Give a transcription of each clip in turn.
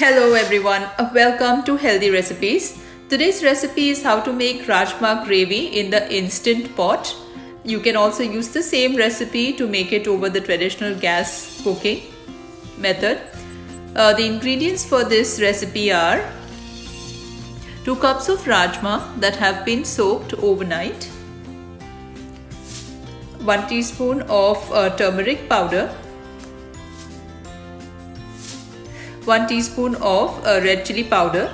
Hello everyone, welcome to Healthy Recipes. Today's recipe is how to make rajma gravy in the instant pot. You can also use the same recipe to make it over the traditional gas cooking method. The ingredients for this recipe are 2 cups of rajma that have been soaked overnight, 1 teaspoon of turmeric powder, 1 teaspoon of red chili powder,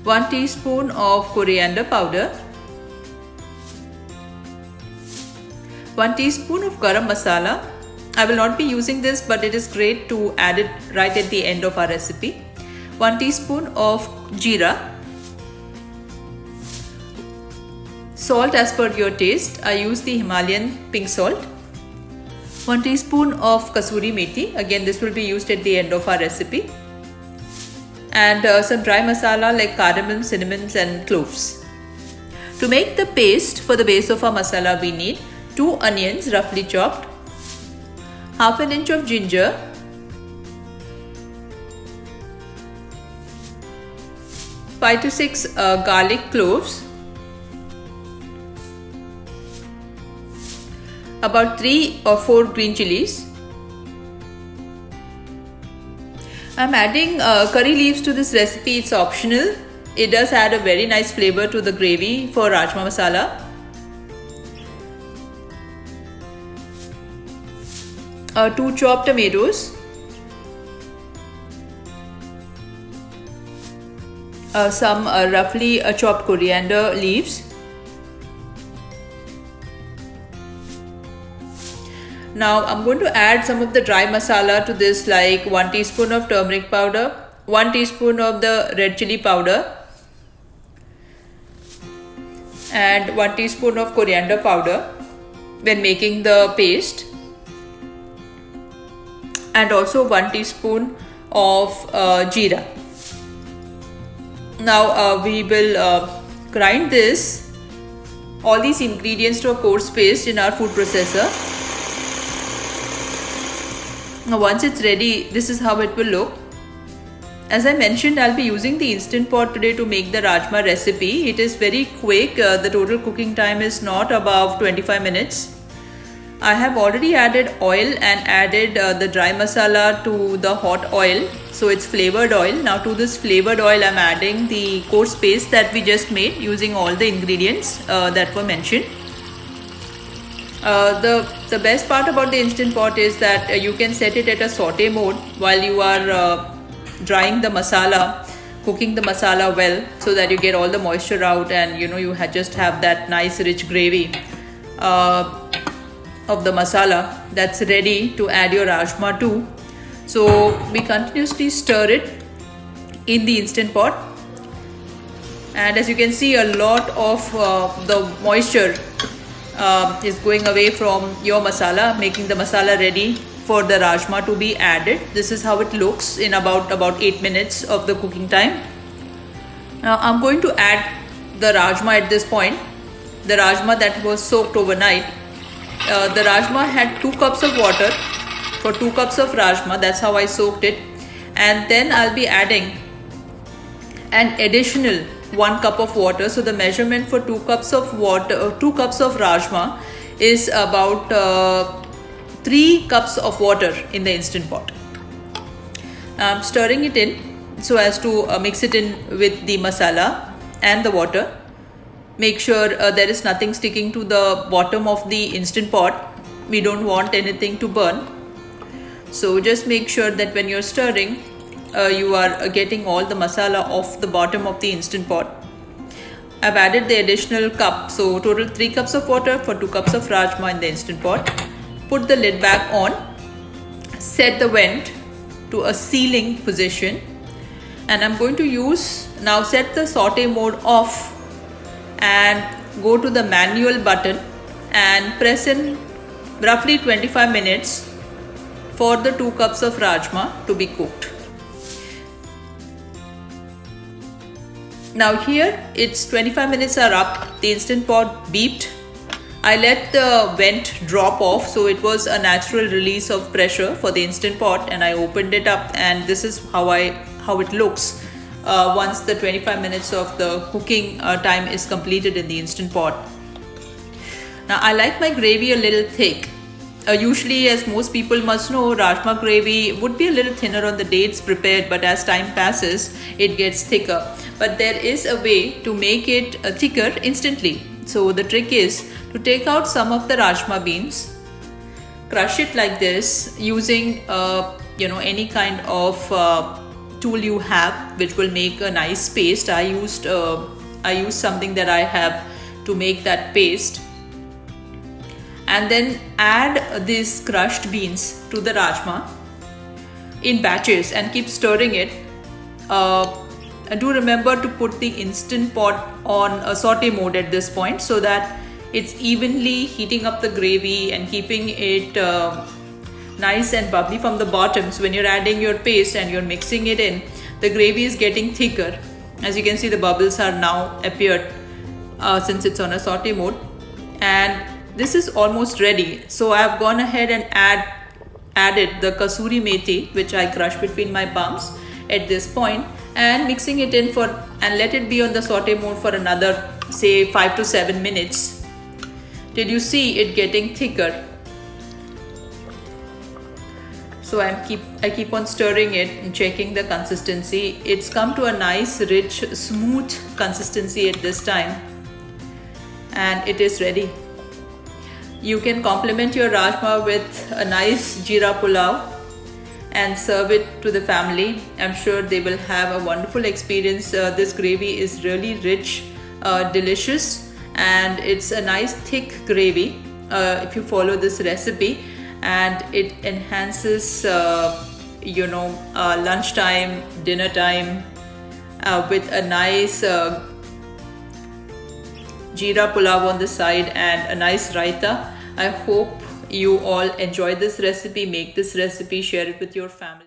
1 teaspoon of coriander powder, 1 teaspoon of garam masala. I will not be using this, but it is great to add it right at the end of our recipe. 1 teaspoon of jeera, salt as per your taste. I use the Himalayan pink salt. 1 teaspoon of kasuri methi, again this will be used at the end of our recipe, and some dry masala like cardamom, cinnamon and cloves. To make the paste for the base of our masala, we need 2 onions roughly chopped, half an inch of ginger, 5 to 6 garlic cloves, about 3 or 4 green chilies. I'm adding curry leaves to this recipe. It's optional. It does add a very nice flavor to the gravy for rajma masala. 2 chopped tomatoes, some roughly chopped coriander leaves. Now I'm going to add some of the dry masala to this, like 1 teaspoon of turmeric powder, 1 teaspoon of the red chili powder, and 1 teaspoon of coriander powder when making the paste, and also 1 teaspoon of jeera. Now we will grind all these ingredients to a coarse paste in our food processor. Now once it's ready, this is how it will look. As I mentioned, I'll be using the Instant Pot today to make the rajma recipe. It is very quick. The total cooking time is not above 25 minutes. I have already added oil and added the dry masala to the hot oil. So it's flavored oil. Now to this flavored oil, I'm adding the coarse paste that we just made using all the ingredients that were mentioned. The best part about the Instant Pot is that you can set it at a saute mode while you are drying the masala, cooking the masala well, so that you get all the moisture out and you just have that nice rich gravy of the masala that's ready to add your rajma to. So we continuously stir it in the Instant Pot, and as you can see, a lot of the moisture is going away from your masala, making the masala ready for the rajma to be added. This is how it looks in about 8 minutes of the cooking time. Now I'm going to add the rajma at this point, the rajma that was soaked overnight. The rajma had 2 cups of water for 2 cups of rajma. That's how I soaked it. And then I'll be adding an additional 1 cup of water. So the measurement for 2 cups of water, 2 cups of rajma is about 3 cups of water in the Instant Pot. I'm stirring it in so as to mix it in with the masala and the water. Make sure there is nothing sticking to the bottom of the Instant Pot. We don't want anything to burn. So just make sure that when you're stirring, you are getting all the masala off the bottom of the Instant Pot. I've added the additional cup, so total 3 cups of water for 2 cups of rajma in the Instant Pot. Put the lid back on, set the vent to a sealing position, and I'm going to now set the saute mode off and go to the manual button and press in roughly 25 minutes for the 2 cups of rajma to be cooked. Now here it's 25 minutes are up, the Instant Pot beeped. I let the vent drop off, so it was a natural release of pressure for the Instant Pot, and I opened it up, and this is how it looks once the 25 minutes of the cooking time is completed in the Instant Pot. Now I like my gravy a little thick. Usually, as most people must know, rajma gravy would be a little thinner on the day it's prepared, but as time passes, it gets thicker. But there is a way to make it thicker instantly. So the trick is to take out some of the rajma beans, crush it like this using any kind of tool you have, which will make a nice paste. I used something that I have to make that paste. And then add these crushed beans to the rajma in batches and keep stirring it. And do remember to put the Instant Pot on a saute mode at this point, so that it's evenly heating up the gravy and keeping it nice and bubbly from the bottom. So when you're adding your paste and you're mixing it in, the gravy is getting thicker. As you can see, the bubbles are now appeared since it's on a saute mode. And this is almost ready. So I've gone ahead and added the kasuri methi, which I crushed between my palms at this point, and mixing it in and let it be on the saute mode for another, say, 5 to 7 minutes till you see it getting thicker. So I keep on stirring it and checking the consistency. It's come to a nice, rich, smooth consistency at this time, and it is ready. You can complement your rajma with a nice jeera pulao and serve it to the family. I'm sure they will have a wonderful experience. This gravy is really rich, delicious, and it's a nice thick gravy if you follow this recipe, and it enhances lunchtime, dinner time with a nice jeera pulao on the side and a nice raita. I hope you all enjoy this recipe. Make this recipe, share it with your family.